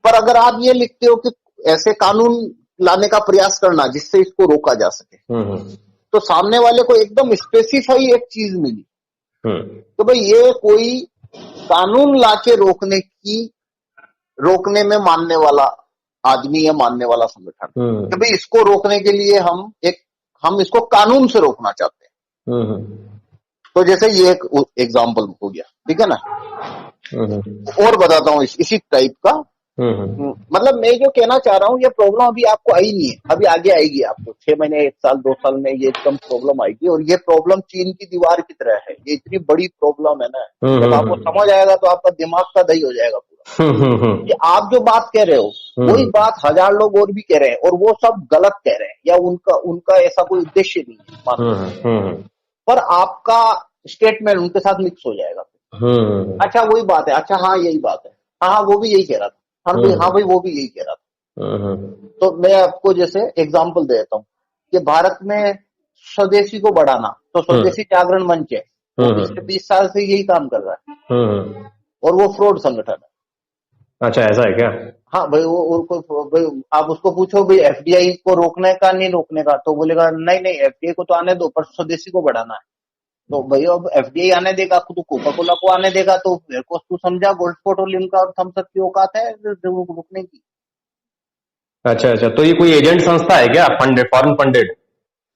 पर अगर आप ये लिखते हो कि ऐसे कानून लाने का प्रयास करना जिससे इसको रोका जा सके, तो सामने वाले को एकदम स्पेसिफाई एक चीज मिली तो भाई ये कोई कानून लाके रोकने में मानने वाला आदमी या मानने वाला संगठन कि भाई इसको रोकने के लिए हम इसको कानून से रोकना चाहते हैं। तो जैसे ये एक एग्जाम्पल हो गया, ठीक है ना। और बताता हूँ इसी टाइप का। मतलब मैं जो कहना चाह रहा हूँ, ये प्रॉब्लम अभी आपको आई नहीं है, अभी आगे आएगी आपको 6 महीने 1 साल 2 साल में ये एकदम प्रॉब्लम आएगी। और ये प्रॉब्लम चीन की दीवार की तरह है, ये इतनी बड़ी प्रॉब्लम है ना, जब आपको समझ आएगा तो आपका दिमाग का दही हो जाएगा पूरा। कि आप जो बात कह रहे हो वही बात 1000 लोग और भी कह रहे हैं और वो सब गलत कह रहे हैं, या उनका ऐसा कोई उद्देश्य नहीं है, पर आपका स्टेटमेंट उनके साथ मिक्स हो जाएगा। अच्छा वही बात है, अच्छा हाँ यही बात है, हाँ वो भी यही कह रहा था, हाँ भाई वो भी यही कह रहा था। तो मैं आपको जैसे एग्जांपल देता हूँ कि भारत में स्वदेशी को बढ़ाना, तो स्वदेशी जागरण मंच है, वो पिछले 20 साल से यही काम कर रहा है और वो फ्रॉड संगठन है। अच्छा ऐसा है क्या? हाँ भाई भाई आप उसको पूछो भाई एफडीआई को रोकने का नहीं रोकने का, तो बोलेगा नहीं एफडीआई को तो आने दो पर स्वदेशी को बढ़ाना है। तो भाई अब एफडीआई आने देगा तो कोका कोला को आने देगा, तो मेरे को तू समझा गोल्ड पेट्रोलियम का और थम्स अप की औकात है रुकने की। अच्छा, तो ये कोई एजेंट संस्था है क्या, फंडेड, फॉरेन फंडेड?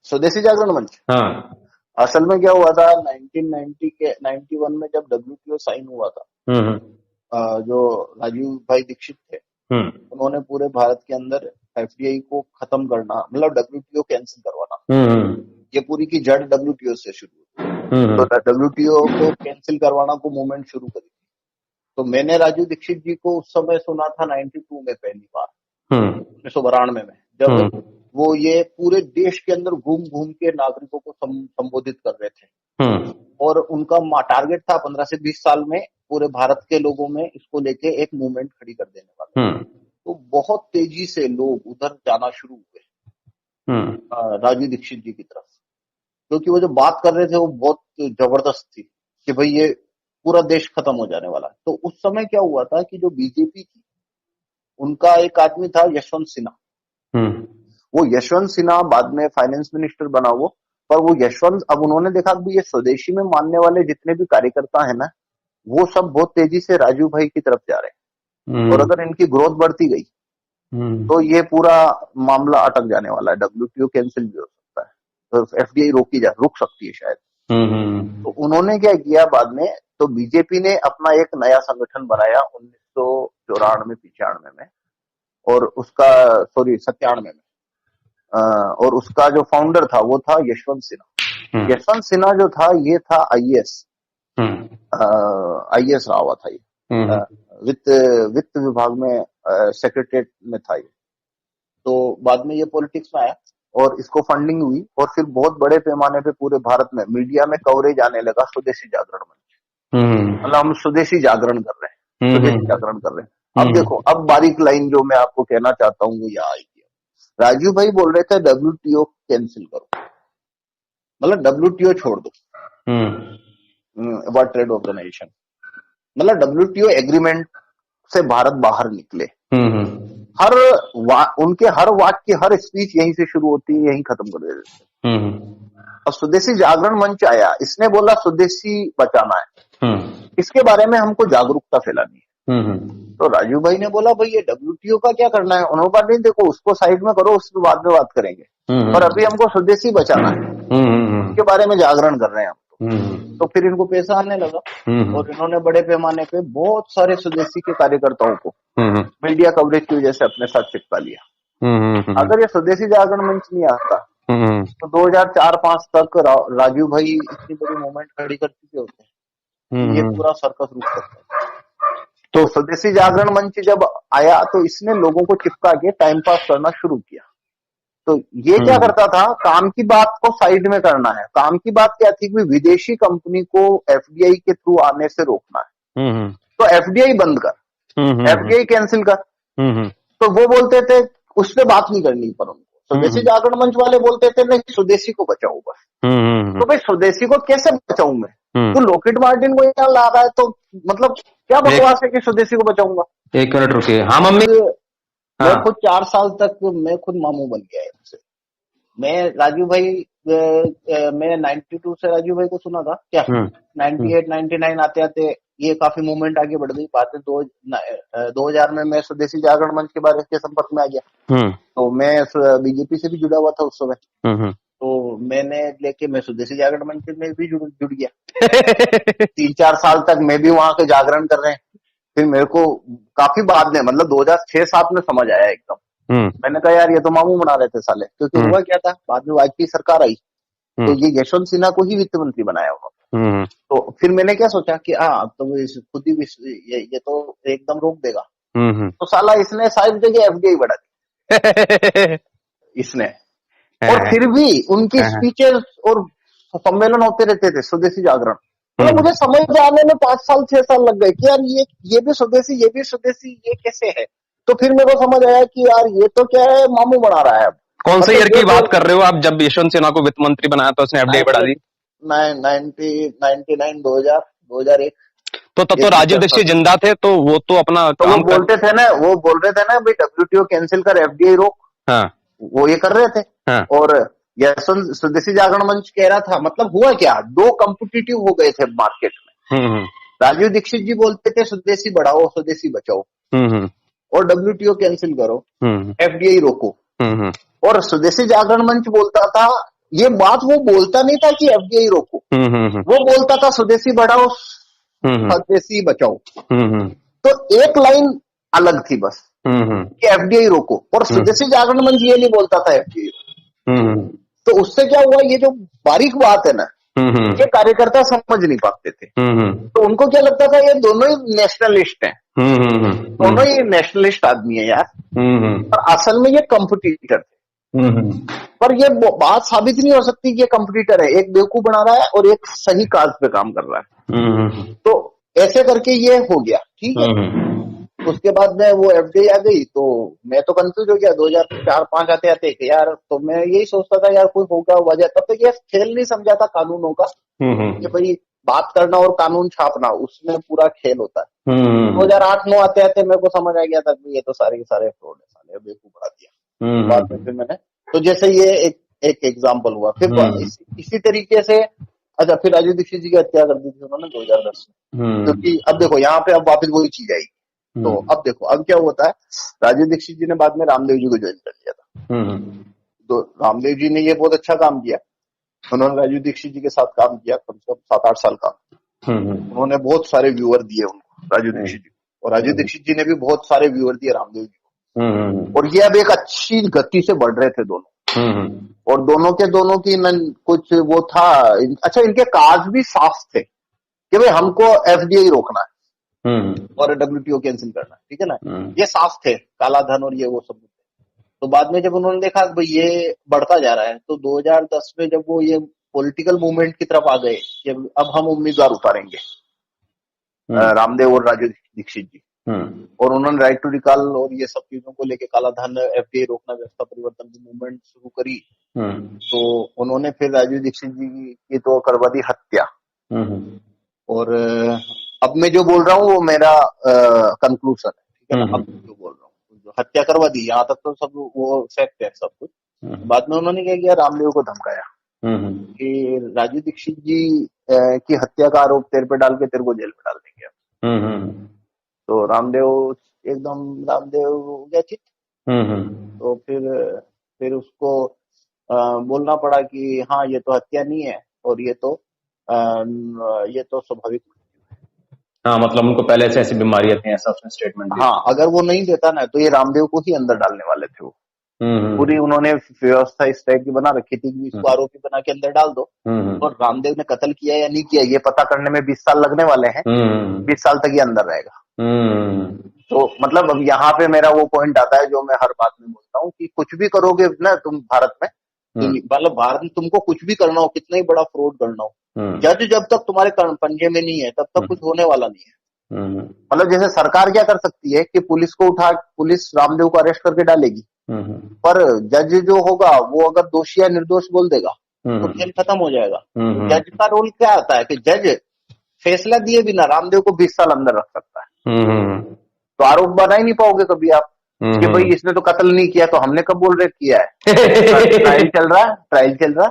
स्वदेशी जागरण मंच, हाँ। असल में क्या हुआ था 91 में जब WTO साइन हुआ था, जो राजीव भाई दीक्षित थे, उन्होंने पूरे भारत के अंदर एफडीआई को खत्म करना, मतलब WTO कैंसिल करवाना, ये पूरी की जड़ WTO से शुरू हुई। तो WTO को कैंसिल करवाना को मूवमेंट शुरू करी थी। तो मैंने राजीव दीक्षित जी को उस समय सुना था 92 में पहली बार, 1992 में, जब वो ये पूरे देश के अंदर घूम घूम के नागरिकों को संबोधित कर रहे थे। और उनका टारगेट था 15 से 20 साल में पूरे भारत के लोगों में इसको लेके एक मूवमेंट खड़ी कर देने वाले। तो बहुत तेजी से लोग उधर जाना शुरू हुए राजीव दीक्षित जी की तरफ, क्योंकि वो जो बात कर रहे थे वो बहुत जबरदस्त थी कि भाई ये पूरा देश खत्म हो जाने वाला है। तो उस समय क्या हुआ था कि जो बीजेपी थी उनका एक आदमी था यशवंत सिन्हा, वो यशवंत सिन्हा बाद में फाइनेंस मिनिस्टर बना वो, पर वो यशवंत, अब उन्होंने देखा कि ये स्वदेशी में मानने वाले जितने भी कार्यकर्ता है ना, वो सब बहुत तेजी से राजीव भाई की तरफ जा रहे हैं, और अगर इनकी ग्रोथ बढ़ती गई तो ये पूरा मामला अटक जाने वाला है, WTO कैंसिल भी हो सकता है, तो एफडीआई रुक सकती है शायद। तो उन्होंने क्या किया बाद में, तो बीजेपी ने अपना एक नया संगठन बनाया 1994-95 में, और उसका 97 में, और उसका जो फाउंडर था वो था यशवंत सिन्हा। यशवंत सिन्हा जो था ये था IAS रहा हुआ था, ये वित्त विभाग में सेक्रेटरीट में था ये। तो बाद में ये पॉलिटिक्स में आया और इसको फंडिंग हुई, और फिर बहुत बड़े पैमाने पे पूरे भारत में मीडिया में कवरेज आने लगा स्वदेशी जागरण मंच, मतलब हम स्वदेशी जागरण कर रहे हैं, स्वदेशी जागरण कर रहे हैं। अब देखो, अब बारीक लाइन जो मैं आपको कहना चाहता हूँ वो यहाँ आएगी। राजीव भाई बोल रहे थे WTO कैंसिल करो, मतलब WTO छोड़ दो, वर्ल्ड ट्रेड ऑर्गेनाइजेशन, मतलब WTO एग्रीमेंट से भारत बाहर निकले। उनके हर वाक्य, हर स्पीच यहीं से शुरू होती है, यहीं खत्म कर देते। अब स्वदेशी जागरण मंच आया, इसने बोला स्वदेशी बचाना है, इसके बारे में हमको जागरूकता फैलानी है। तो राजीव भाई ने बोला भाई ये WTO का क्या करना है, उन्होंने कहा नहीं देखो उसको साइड में करो, उसके बाद में बात करेंगे, पर अभी हमको स्वदेशी बचाना है, इसके बारे में जागरण कर रहे हैं हम। तो फिर इनको पैसा आने लगा और इन्होंने बड़े पैमाने पे बहुत सारे स्वदेशी के कार्यकर्ताओं को मीडिया कवरेज की वजह से अपने साथ चिपका लिया। अगर ये स्वदेशी जागरण मंच नहीं आता तो 2004-05 तक राजीव भाई इतनी बड़ी मूवमेंट खड़ी कर चुके होते, ये पूरा सर्कस रुक सकता है। तो स्वदेशी जागरण मंच जब आया तो इसने लोगों को चिपका के टाइम पास करना शुरू किया। तो ये क्या करता था, काम की बात को साइड में करना है। काम की बात क्या थी कि विदेशी कंपनी को एफडीआई के थ्रू आने से रोकना है, तो एफडीआई बंद कर, एफडीआई कैंसिल कर। तो वो बोलते थे उस पर बात नहीं करनी, पर उनको स्वदेशी जागरण मंच वाले बोलते थे नहीं स्वदेशी को बचाओ बस। तो भाई स्वदेशी को कैसे बचाऊं मैं, तो लॉकहीड मार्टिन को यहाँ ला रहा है, तो मतलब क्या बकवास है कि स्वदेशी को बचाऊंगा। 1 मिनट रुकिए। हाँ मम्मी। मैं खुद 4 साल तक मैं खुद मामू बन गया है। मैं राजू भाई मैं 92 से राजू भाई को सुना था क्या, 98 99 आते आते ये काफी मूवमेंट आगे बढ़ गई। बाद में 2000 में मैं स्वदेशी जागरण मंच के बारे के संपर्क में आ गया। तो मैं बीजेपी से भी जुड़ा हुआ था उस समय। तो मैंने लेके मैं स्वदेशी जागरण मंच में भी जुड़ गया। 3-4 साल तक मैं भी वहां के जागरण कर रहे हैं। फिर मेरे को काफी बाद में मतलब 2006-07 में समझ आया एकदम। मैंने कहा यार ये तो मामू बना रहे थे साले, क्योंकि हुआ क्या था, बाद में वाजपेयी सरकार आई तो ये यशवंत सिन्हा को ही वित्त मंत्री बनाया उन्होंने। तो फिर मैंने क्या सोचा कि तो खुद ही ये तो एकदम रोक देगा। तो साला इसने सारी जगह एफडीआई बढ़ा दी इसने। और फिर भी उनकी स्पीचेस और सम्मेलन होते रहते थे स्वदेशी जागरण। मतलब मुझे समझ आने में 5 साल 6 साल लग गए कि यार ये भी स्वदेशी, ये भी स्वदेशी, ये कैसे है। तो फिर मेरे को समझ आया कि यार ये तो क्या है, मामू बना रहा है। अब कौन से ईयर की बात कर रहे हो आप, जब यशवंत सिन्हा को वित्त मंत्री बनाया तो उसने एफडीआई बढ़ा दी? 99 2000 2001। तो तब तो राजीव दीक्षित जिंदा थे, तो वो तो अपना तो वो बोलते थे ना, वो बोल रहे थे ना भाई WTO कैंसिल कर, एफडीआई रोक। हाँ। वो ये कर रहे थे। हाँ। और यशवंत स्वदेशी जागरण मंच कह रहा था। मतलब हुआ क्या, 2 कॉम्पिटिटिव हो गए थे मार्केट में। राजीव दीक्षित जी बोलते थे स्वदेशी बढ़ाओ स्वदेशी बचाओ, और WTO कैंसिल करो, एफडीआई रोको। और स्वदेशी जागरण मंच बोलता था, ये बात वो बोलता नहीं था कि एफडीआई रोको, वो बोलता था स्वदेशी बढ़ाओ स्वदेशी बचाओ। तो एक लाइन अलग थी बस कि एफडीआई रोको, और स्वदेशी जागरण मंच ये नहीं बोलता था एफडीआई रोको। तो उससे क्या हुआ, ये जो बारीक बात है ना, ये कार्यकर्ता समझ नहीं पाते थे। तो उनको क्या लगता था ये दोनों ही नेशनलिस्ट हैं, दोनों ही नेशनलिस्ट आदमी है यार। पर असल में ये कंपटीटर थे। पर ये बात साबित नहीं हो सकती कि ये कंपटीटर है, एक बेवकूफ बना रहा है और एक सही काज पे काम कर रहा है। तो ऐसे करके ये हो गया, ठीक है। उसके बाद में वो एफडीआई आ गई, तो मैं तो कंफ्यूज हो गया 2004-05 आते आते यार। तो मैं यही सोचता था यार कोई होगा वजह, तब तक ये खेल नहीं समझा था कानूनों का कि भाई बात करना और कानून छापना उसमें पूरा खेल होता है। 2008-09 आते आते मेरे को समझ आ गया था कि ये तो सारे के सारे फ्रॉड है, साले बेवकूफ बढ़ा दिया। बाद में फिर मैंने, तो जैसे ये एक एग्जाम्पल हुआ। फिर इसी तरीके से अच्छा, फिर राजीव दीक्षित जी की हत्या कर दी थी उन्होंने 2010 में। क्योंकि अब देखो यहाँ पे अब वापस वही चीज आएगी। तो अब देखो अब क्या होता है, राजीव दीक्षित जी ने बाद में रामदेव जी को ज्वाइन कर लिया था। तो रामदेव जी ने ये बहुत अच्छा काम किया, उन्होंने राजीव दीक्षित जी के साथ काम किया कम से कम 7-8 साल का। उन्होंने बहुत सारे व्यूअर दिए उनको, राजीव दीक्षित जी को, और राजीव दीक्षित जी ने भी बहुत सारे व्यूअर दिए रामदेव जी को। और ये अब एक अच्छी गति से बढ़ रहे थे दोनों। और दोनों की कुछ वो था। अच्छा, इनके काज भी साफ थे कि भाई हमको एफडीआई रोकना है और WTO कैंसिल करना है, ठीक है ना। ये साफ थे, काला धन और ये वो सब। तो बाद में जब उन्होंने देखा कि भाई ये बढ़ता जा रहा है, तो 2010 में जब वो ये पॉलिटिकल मूवमेंट की तरफ आ गए कि अब हम उम्मीदवार उतारेंगे, रामदेव और राजीव दीक्षित जी, और उन्होंने राइट टू रिकॉल और ये सब चीजों को लेके, काला धन, एफडीआई रोकना, व्यवस्था परिवर्तन की मूवमेंट शुरू करी। तो उन्होंने फिर राजीव दीक्षित जी की तो करवा दी हत्या। और अब मैं जो बोल रहा हूँ वो मेरा कंक्लूजन है, ठीक है ना। अब जो बोल रहा हूँ, जो हत्या करवा दी, यहाँ तक तो सब वो फैक्ट है सब कुछ। बाद में उन्होंने क्या किया, रामदेव को धमकाया कि राजीव दीक्षित जी की हत्या का आरोप तेरे पे डाल के तेरे को जेल में डाल देंगे। तो रामदेव हो गया चित। तो फिर उसको बोलना पड़ा कि हाँ ये तो हत्या नहीं है, और ये तो स्वाभाविक। हाँ, मतलब उनको पहले से ऐसी बीमारियां थी, ऐसा उसने स्टेटमेंट दिया। हाँ, अगर वो नहीं देता ना तो ये रामदेव को ही अंदर डालने वाले थे वो। पूरी उन्होंने व्यवस्था इस टाइप की बना रखी थी कि इसको आरोपी बना के अंदर डाल दो। और रामदेव ने कत्ल किया या नहीं किया ये पता करने में 20 साल लगने वाले हैं। 20 साल तक ये अंदर रहेगा। तो मतलब अब यहाँ पे मेरा वो पॉइंट आता है जो मैं हर बात में बोलता हूँ कि कुछ भी करोगे ना तुम भारत में, मतलब भारत में तुमको कुछ भी करना हो, कितना ही बड़ा फ्रॉड करना हो, जज जब तक तुम्हारे पंजे में नहीं है तब तक कुछ होने वाला नहीं है। मतलब जैसे सरकार क्या कर सकती है कि पुलिस रामदेव को अरेस्ट करके डालेगी, पर जज जो होगा वो अगर दोषी या निर्दोष बोल देगा तो खेल खत्म हो जाएगा। तो जज का रोल क्या आता है कि जज फैसला दिए बिना रामदेव को 20 साल अंदर रख सकता है। तो आरोप बना ही नहीं पाओगे कभी आप कि भाई इसने तो कत्ल नहीं किया, तो हमने कब बोल रहे किया है। ट्रायल चल रहा है।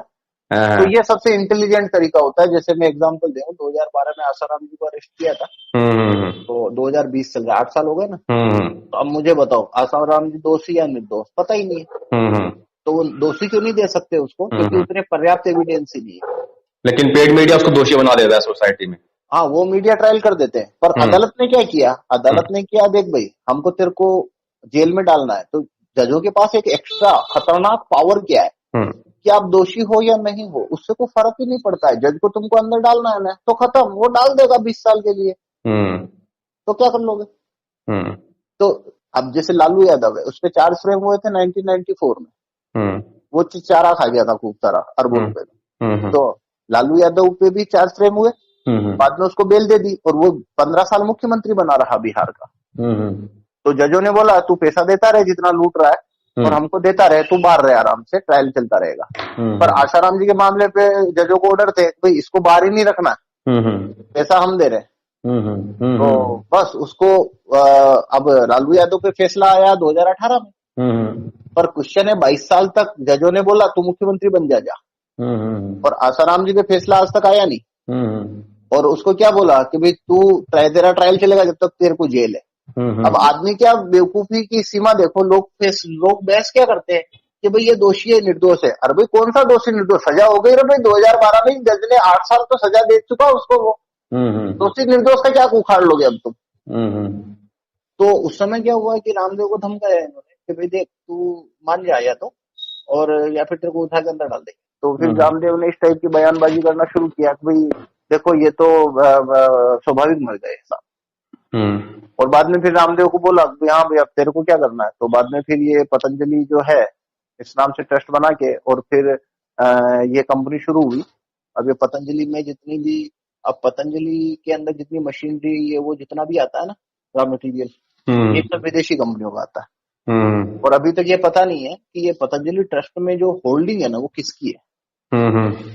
तो ये सबसे इंटेलिजेंट तरीका होता है। जैसे मैं एग्जांपल दूं, 2012 में आसाराम जी को अरेस्ट किया था, तो 2020 चल रहा है, 8 साल हो गए ना। तो अब मुझे बताओ, आसाराम जी दोषी या निर्दोष, पता ही नहीं है। तो वो दोषी क्यों नहीं दे सकते उसको, क्योंकि उतने पर्याप्त एविडेंस ही नहीं है। लेकिन पेड मीडिया उसको दोषी बना देता है सोसाइटी में। हाँ, वो मीडिया ट्रायल कर देते हैं, पर अदालत ने क्या किया, अदालत ने किया, देख भाई हमको तेरे को जेल में डालना है, तो जजों के पास एक एक्स्ट्रा खतरनाक पावर क्या है कि आप दोषी हो या नहीं हो, उससे कोई फर्क ही नहीं पड़ता है। जज को तुमको अंदर डालना है ना, तो खत्म, वो डाल देगा 20 साल के लिए। तो क्या कर लोगे। तो अब जैसे लालू यादव है, उस पर चार्ज फ्रेम हुए थे 1994 में। वो चारा खा गया था खूब सारा, अरबों रुपए का। तो लालू यादव पे भी चार्ज फ्रेम हुए, बाद में उसको बेल दे दी, और वो 15 साल मुख्यमंत्री बना रहा बिहार का। तो जजों ने बोला तू पैसा देता रहे जितना लूट रहा है, और हमको देता रहे, तू बाहर रहे आराम से, ट्रायल चलता रहेगा। पर आसाराम जी के मामले पे जजों को ऑर्डर थे भाई इसको बाहर ही नहीं रखना, पैसा हम दे रहे। तो बस उसको अब लालू यादव पे फैसला आया 2018 में। पर क्वेश्चन है, 22 साल तक जजों ने बोला तू मुख्यमंत्री बन जा। और आसाराम जी पे फैसला आज तक आया नहीं। और उसको क्या बोला कि भाई तू तेरा ट्रायल चलेगा जब तक तेरे को जेल है। अब आदमी क्या बेवकूफी की सीमा देखो, लोग बहस क्या करते हैं कि भाई ये दोषी है निर्दोष है। अरे भाई कौन सा दोषी निर्दोष, सजा हो गई रे भाई, 2012 में जज ने 8 साल तो सजा दे चुका उसको। वो दोषी निर्दोष का क्या उखाड़ लोगे अब तुम। तो उस समय क्या हुआ कि रामदेव को धमकाया इन्होंने कि भाई देख तू मान जा या तो, और या फिर तेरे को उठा के अंदर डाल देंगे। तो फिर रामदेव ने इस टाइप की बयानबाजी करना शुरू किया कि भाई देखो ये तो स्वाभाविक मर गए साहब। और बाद में फिर रामदेव को बोला हाँ भाई अब तेरे को क्या करना है। तो बाद में फिर ये पतंजलि जो है इस नाम से ट्रस्ट बना के, और फिर ये कंपनी शुरू हुई। अब ये पतंजलि में जितनी भी, अब पतंजलि के अंदर जितनी मशीनरी, ये वो जितना भी आता है ना रॉ मटेरियल, ये सब विदेशी कंपनियों का आता है। और अभी तक ये पता नहीं है कि ये पतंजलि ट्रस्ट में जो होल्डिंग है ना वो किसकी है।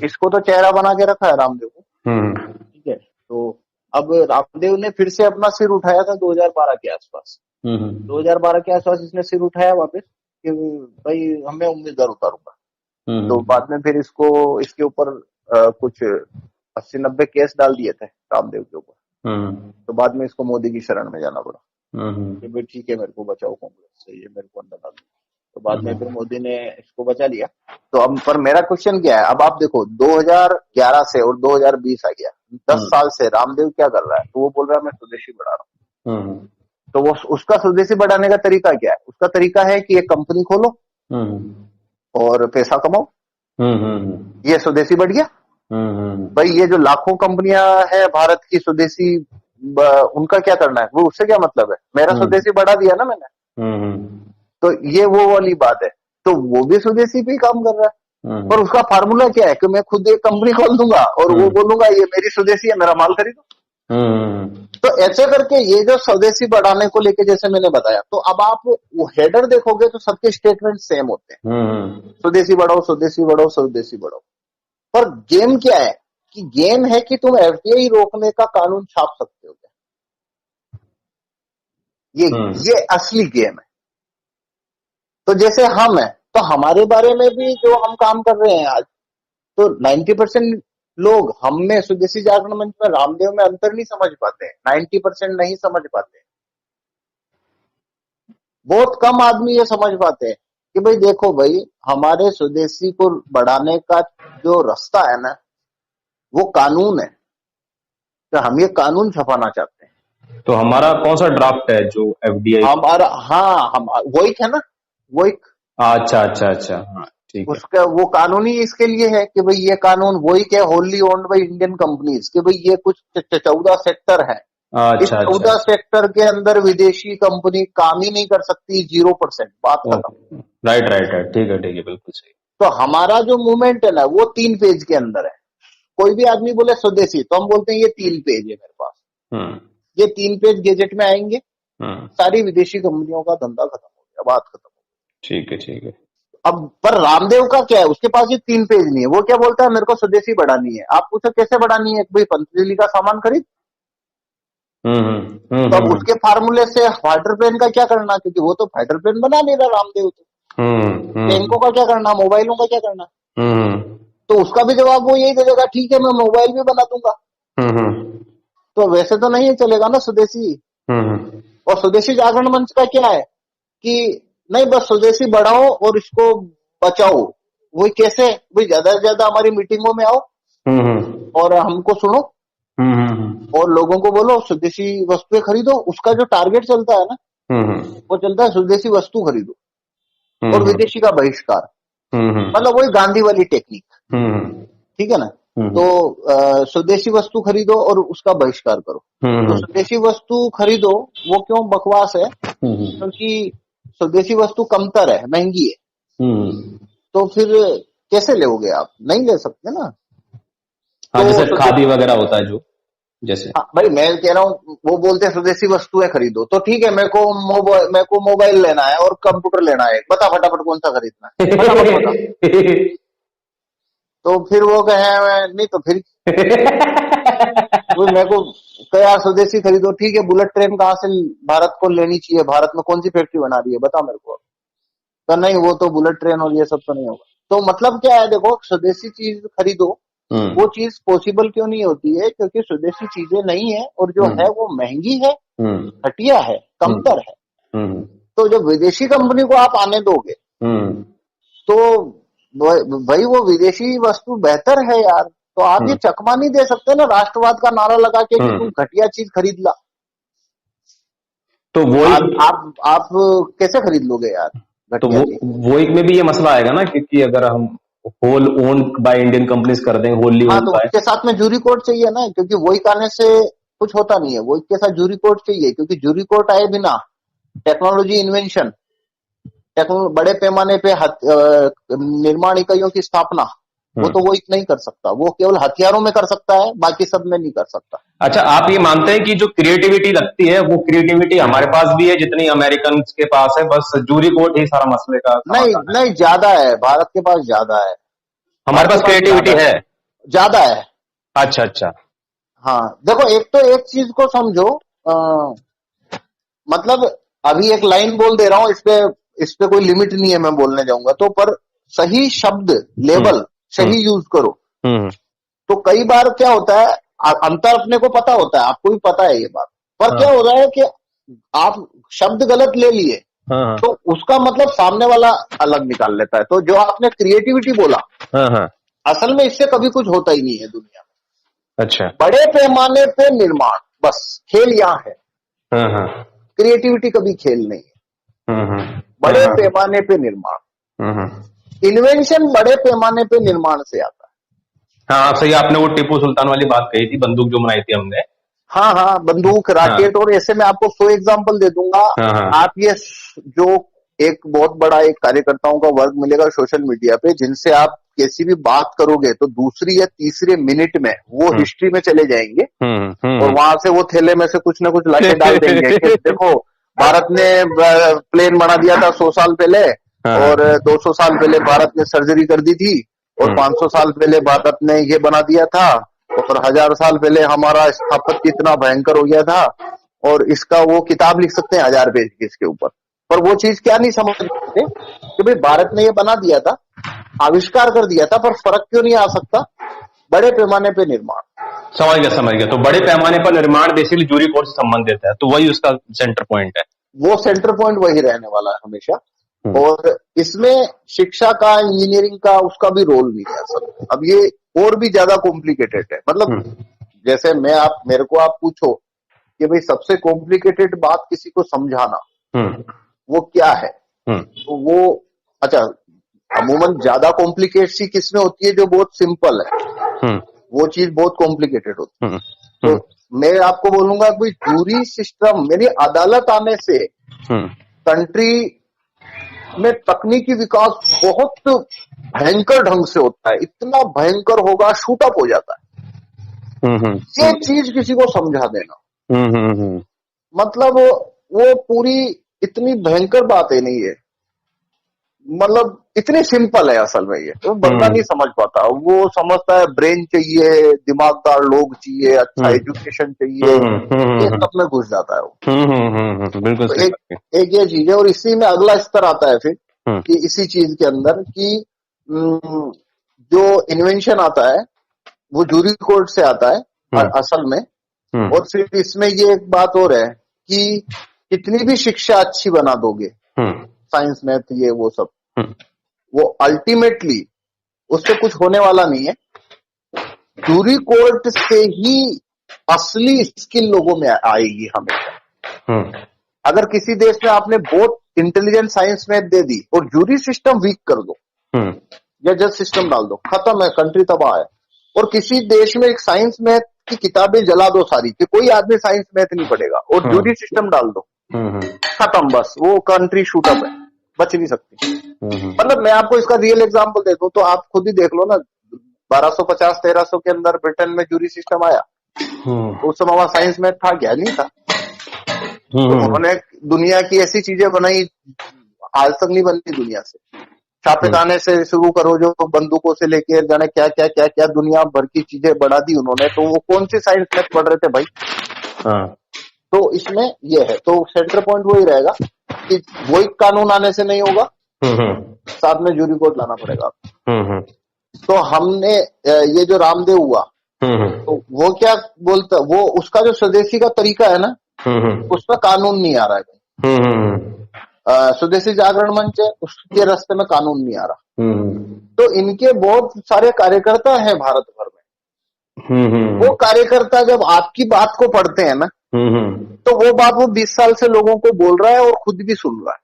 इसको तो चेहरा बना के रखा है रामदेव को, ठीक है। तो अब रामदेव ने फिर से अपना सिर उठाया था 2012 के आसपास। 2012 के आसपास इसने सिर उठाया वापस कि भाई हमें उम्मीदवार उतारूंगा। तो बाद में फिर इसको इसके ऊपर कुछ 80-90 केस डाल दिए थे रामदेव के ऊपर। तो बाद में इसको मोदी की शरण में जाना पड़ा कि भाई ठीक है मेरे को बचाओ कांग्रेस से, ये मेरे को अंदर डाल। तो बाद में फिर मोदी ने इसको बचा लिया। तो अब पर मेरा क्वेश्चन क्या है, अब आप देखो 2011 से और 2020 आ गया, 10 साल से रामदेव क्या कर रहा है। तो वो बोल रहा है मैं स्वदेशी बढ़ा रहा हूँ। तो वो उसका स्वदेशी बढ़ाने का तरीका क्या है, उसका तरीका है कि एक कंपनी खोलो और पैसा कमाओ। ये स्वदेशी बढ़ गया। भाई ये जो लाखों कंपनियां हैं भारत की स्वदेशी, उनका क्या करना है, वो उससे क्या मतलब है, मेरा स्वदेशी बढ़ा दिया ना मैंने। तो ये वो वाली बात है। तो वो भी स्वदेशी पे ही काम कर रहा है, पर उसका फार्मूला क्या है कि मैं खुद एक कंपनी खोल दूंगा और वो बोलूंगा ये मेरी स्वदेशी है, मेरा माल खरीदो। तो ऐसे करके ये जो स्वदेशी बढ़ाने को लेके जैसे मैंने बताया, तो अब आप वो हेडर देखोगे तो सबके स्टेटमेंट सेम होते हैं, स्वदेशी बढ़ाओ स्वदेशी बढ़ाओ स्वदेशी बढ़ाओ। पर गेम क्या है कि गेम है कि तुम एफडीआई रोकने का कानून छाप सकते हो क्या, ये असली गेम है। तो जैसे हम हैं, तो हमारे बारे में भी जो हम काम कर रहे हैं आज, तो 90% लोग हम में स्वदेशी जागरण मंच में रामदेव में अंतर नहीं समझ पाते हैं, 90% नहीं समझ पाते। बहुत कम आदमी ये समझ पाते हैं कि भाई देखो भाई हमारे स्वदेशी को बढ़ाने का जो रास्ता है ना वो कानून है, तो हम ये कानून छपाना चाहते हैं। तो हमारा कौन सा ड्राफ्ट है जो एफडीआई हमारा, हाँ हम वही है ना, वही। अच्छा अच्छा अच्छा, हाँ ठीक है। उसका वो कानूनी इसके लिए है कि भाई ये कानून वही क्या, wholly owned by Indian companies, कि भाई ये कुछ 14 सेक्टर है। इस 14 सेक्टर के अंदर विदेशी कंपनी काम ही नहीं कर सकती, 0%, बात खत्म। राइट राइट राइट, ठीक है बिल्कुल सही। तो हमारा जो मूवमेंट है ना वो 3 पेज के अंदर है। कोई भी आदमी बोले स्वदेशी तो हम बोलते हैं ये 3 पेज है मेरे पास, ये 3 पेज गेजेट में आएंगे, सारी विदेशी कंपनियों का धंधा खत्म हो गया, बात खत्म हो गई। ठीक है ठीक है। अब पर रामदेव का क्या है, उसके पास ये 3 पेज नहीं है, वो क्या बोलता है, मेरे को स्वदेशी बढ़ानी है। आप पूछो कैसे बढ़ानी है, भाई पतंजलि का सामान खरीद। तो अब उसके फार्मूले से फाइटर प्लेन का क्या करना, क्योंकि वो तो फाइटर प्लेन बना नहीं रहा रामदेव। तो टैंकों का क्या करना, मोबाइलों का क्या करना। तो उसका भी जवाब वो यही दे देगा, ठीक है मैं मोबाइल भी बना दूंगा। तो वैसे तो नहीं चलेगा ना स्वदेशी। और स्वदेशी जागरण मंच का क्या है कि नहीं, बस स्वदेशी बढ़ाओ और इसको बचाओ। वो कैसे, भाई ज्यादा से ज्यादा हमारी मीटिंगों में आओ और हमको सुनो और लोगों को बोलो स्वदेशी वस्तुएं खरीदो। उसका जो टारगेट चलता है ना, वो चलता है स्वदेशी वस्तु खरीदो और विदेशी का बहिष्कार। मतलब वही गांधी वाली टेक्निक, ठीक है ना। तो स्वदेशी वस्तु खरीदो और उसका बहिष्कार करो। तो स्वदेशी वस्तु खरीदो वो क्यों बकवास है, क्योंकि स्वदेशी वस्तु कमतर है, महंगी है। तो फिर कैसे लोगे आप, नहीं ले सकते ना। हाँ, तो जैसे खादी वगैरह होता है जो, जैसे हाँ भाई मैं कह रहा हूँ, वो बोलते हैं स्वदेशी वस्तुएं खरीदो, तो ठीक है मेरे को मोबाइल लेना है और कंप्यूटर लेना है, बता फटाफट कौन सा खरीदना है, फटाफट बता। तो फिर वो कहे नहीं, तो फिर वो मेरे को क्या, स्वदेशी खरीदो, ठीक है बुलेट ट्रेन कहाँ से भारत को लेनी चाहिए, भारत में कौन सी फैक्ट्री बना रही है बता मेरे को। तो नहीं, वो तो बुलेट ट्रेन और ये सब तो नहीं होगा। तो मतलब क्या है, देखो स्वदेशी चीज खरीदो, वो चीज पॉसिबल क्यों नहीं होती है, क्योंकि स्वदेशी चीजें नहीं है और जो है वो महंगी है, घटिया है, कमतर है। तो जब विदेशी कंपनी को आप आने दोगे तो भाई वो विदेशी वस्तु बेहतर है यार। तो आप ये चकमा नहीं दे सकते ना राष्ट्रवाद का नारा लगा के कि तू घटिया चीज खरीद ला। तो वो आप कैसे खरीद लोगे यार। तो वो एक में भी ये मसला आएगा ना, क्योंकि अगर हम whole own by Indian companies कर दें, होली हाँ, ओन तो बाय, उसके साथ में जूरी कोर्ट चाहिए ना, क्योंकि वही करने से कुछ होता नहीं है, वो इसके साथ जूरी कोर्ट चाहिए, क्योंकि जूरी कोर्ट आए बिना टेक्नोलॉजी इन्वेंशन, बड़े पैमाने पे निर्माण इकाइयों की स्थापना, वो तो वो नहीं कर सकता, वो केवल हथियारों में कर सकता है, बाकी सब में नहीं कर सकता। अच्छा, आप ये मानते हैं कि जो क्रिएटिविटी लगती है वो क्रिएटिविटी हमारे पास भी है जितनी अमेरिकन के पास है, बस जूरी कोर्ट ही सारा मसले का नहीं समाधान है? नहीं, ज्यादा है, भारत के पास ज्यादा है। हमारे पास क्रिएटिविटी है ज्यादा है। अच्छा अच्छा। हाँ देखो, एक तो एक चीज को समझो, मतलब अभी एक लाइन बोल दे रहा हूं, इस पे कोई लिमिट नहीं है मैं बोलने जाऊंगा तो, पर सही शब्द लेबल सही यूज करो। तो कई बार क्या होता है, अंतर अपने को पता होता है, आपको भी पता है ये बात, पर क्या होता है कि आप शब्द गलत ले लिए तो उसका मतलब सामने वाला अलग निकाल लेता है। तो जो आपने क्रिएटिविटी बोला, असल में इससे कभी कुछ होता ही नहीं है दुनिया में। अच्छा, बड़े पैमाने पे निर्माण, बस खेल यहाँ है। क्रिएटिविटी कभी खेल नहीं है। बड़े पैमाने पे निर्माण, इन्वेंशन बड़े पैमाने पे निर्माण से आता है। हाँ सही, आपने वो टीपू सुल्तान वाली बात कही थी, बंदूक जो बनाई थी हमने। हाँ हाँ, बंदूक, राकेट, और ऐसे मैं आपको 100 एग्जाम्पल दे दूंगा। आप ये जो एक बहुत बड़ा एक कार्यकर्ताओं का वर्ग मिलेगा सोशल मीडिया पे, जिनसे आप कैसी भी बात करोगे तो दूसरी या तीसरे मिनट में वो हिस्ट्री में चले जाएंगे और वहां से वो थैले में से कुछ ना कुछ लाके डाल देंगे कि देखो भारत ने प्लेन बना दिया था 100 साल पहले, और 200 साल पहले भारत ने सर्जरी कर दी थी, और 500 साल पहले भारत ने ये बना दिया था, और 1000 साल पहले हमारा स्थापत्य इतना भयंकर हो गया था, और इसका वो किताब लिख सकते हैं 1000 पेज की इसके ऊपर। पर वो चीज क्या नहीं समझ सकते कि भाई भारत ने ये बना दिया था, आविष्कार कर दिया था, पर फर्क क्यों नहीं आ सकता, बड़े पैमाने पे निर्माण। समझ गया। तो बड़े पैमाने पर निर्माण बेसिकली जूरी कोर्ट से संबंधित है, तो वही उसका सेंटर पॉइंट है। वो सेंटर पॉइंट वही रहने वाला है हमेशा। और इसमें शिक्षा का, इंजीनियरिंग का, उसका भी रोल नहीं है असल में। अब ये और भी ज्यादा कॉम्प्लिकेटेड है। मतलब जैसे मेरे को आप पूछो कि भाई सबसे कॉम्प्लिकेटेड बात किसी को समझाना वो क्या है, तो वो अच्छा, अमूमन ज्यादा कॉम्प्लिकेट सी किसमें होती है, जो बहुत सिंपल है, वो चीज बहुत कॉम्प्लिकेटेड होती है। तो मैं आपको बोलूंगा कि जूरी सिस्टम, मेरी अदालत आने से कंट्री में तकनीकी विकास बहुत भयंकर ढंग से होता है, इतना भयंकर होगा, शूट अप हो जाता है। ये चीज किसी को समझा देना, मतलब वो पूरी इतनी भयंकर बात है नहीं है। मतलब इतनी सिंपल है असल में, ये तो बंदा नहीं समझ पाता। वो समझता है ब्रेन चाहिए, दिमागदार लोग चाहिए, अच्छा एजुकेशन चाहिए, ये सब में घुस जाता है वो। बिल्कुल तो सही एक ये चीज है। और इसी में अगला स्तर आता है फिर कि इसी चीज के अंदर कि जो इन्वेंशन आता है वो जूरी कोर्ट से आता है असल में। और फिर इसमें ये एक बात और है कि कितनी भी शिक्षा अच्छी बना दोगे, साइंस मैथ ये वो सब, वो अल्टीमेटली उससे कुछ होने वाला नहीं है। जूरी कोर्ट से ही असली स्किल लोगों में आएगी हमेशा। अगर किसी देश में आपने बहुत इंटेलिजेंट साइंस मैथ दे दी और जूरी सिस्टम वीक कर दो या जज सिस्टम डाल दो, खत्म है, कंट्री तबाह है। और किसी देश में एक साइंस मैथ की किताबें जला दो सारी कि कोई आदमी साइंस मैथ नहीं पढ़ेगा, और जूरी सिस्टम डाल दो, खत्म, बस वो कंट्री शूटअप है, बच नहीं सकती। मतलब मैं आपको इसका रियल एग्जांपल दे दूं तो आप खुद ही देख लो ना, 1250-1300 के अंदर ब्रिटेन में जूरी सिस्टम आया, तो उस समय वहां साइंस मैथ था क्या? नहीं था। तो उन्होंने दुनिया की ऐसी चीजें बनाई आज तक नहीं बनी दुनिया से। छापेखाने से शुरू करो, जो बंदूकों से लेके जाने क्या क्या क्या क्या दुनिया भर की चीजें बढ़ा दी उन्होंने। तो वो कौन सी साइंस मैथ पढ़ रहे थे भाई? तो इसमें ये है, तो सेंटर पॉइंट वही रहेगा कि वही कानून आने से नहीं होगा, साथ में जूरी कोर्ट लाना पड़ेगा। तो हमने ये जो रामदेव हुआ, तो वो क्या बोलता, वो उसका जो स्वदेशी का तरीका है ना, उसमें कानून नहीं आ रहा है। स्वदेशी जागरण मंच है, उसके रास्ते में कानून नहीं आ रहा। तो इनके बहुत सारे कार्यकर्ता हैं भारत भर में। वो कार्यकर्ता जब आपकी बात को पढ़ते हैं ना, तो वो बात वो 20 साल से लोगों को बोल रहा है और खुद भी सुन रहा है।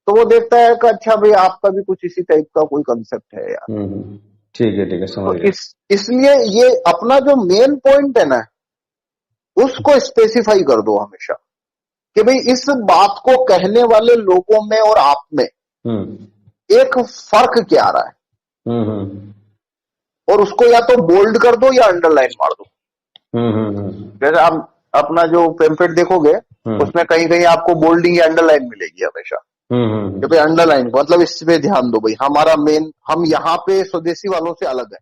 तो वो देखता है कि अच्छा भाई आपका भी कुछ इसी टाइप का कोई कंसेप्ट है यार। ठीक है समझ गया। इसलिए ये अपना जो मेन पॉइंट है ना, उसको स्पेसिफाई कर दो हमेशा कि भाई इस बात को कहने वाले लोगों में और आप में एक फर्क क्या आ रहा है, और उसको या तो बोल्ड कर दो या अंडरलाइन मार दो। जैसे आप अपना जो पेम्पलेट देखोगे उसमें कहीं कहीं आपको बोल्डिंग या अंडरलाइन मिलेगी हमेशा, कि भाई अंडरलाइन मतलब इस पे ध्यान दो भाई, हमारा मेन, हम यहाँ पे स्वदेशी वालों से अलग है।